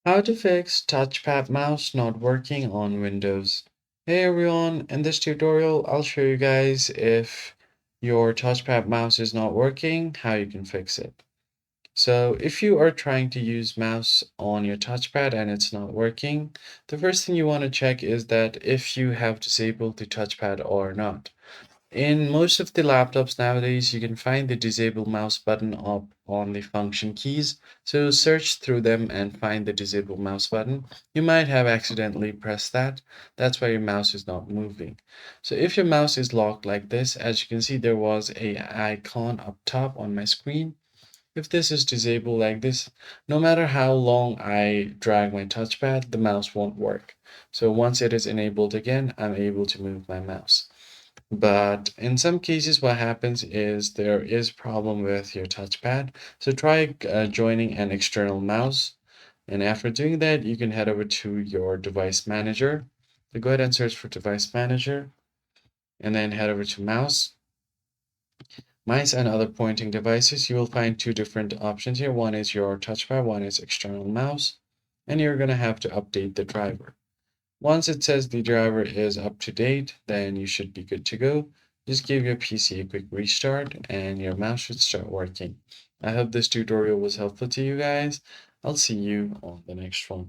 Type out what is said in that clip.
How to fix touchpad mouse not working on Windows. Hey everyone, in this tutorial I'll show you guys if your touchpad mouse is not working, how you can fix it. So if you are trying to use mouse on your touchpad and it's not working, the first thing you want to check is that if you have disabled the touchpad or not. In most of the laptops nowadays, you can find the disable mouse button up on the function keys. So search through them and find the disable mouse button. You might have accidentally pressed that. That's why your mouse is not moving. So if your mouse is locked like this, as you can see, there was a icon up top on my screen. If this is disabled like this, no matter how long I drag my touchpad, the mouse won't work. So once it is enabled again, I'm able to move my mouse. But in some cases, what happens is there is problem with your touchpad. So try joining an external mouse. And after doing that, you can head over to your device manager. So go ahead and search for device manager and then head over to mouse. Mice and other pointing devices, you will find two different options here. One is your touchpad, one is external mouse. And you're going to have to update the driver. Once it says the driver is up to date, then you should be good to go. Just give your PC a quick restart and your mouse should start working. I hope this tutorial was helpful to you guys. I'll see you on the next one.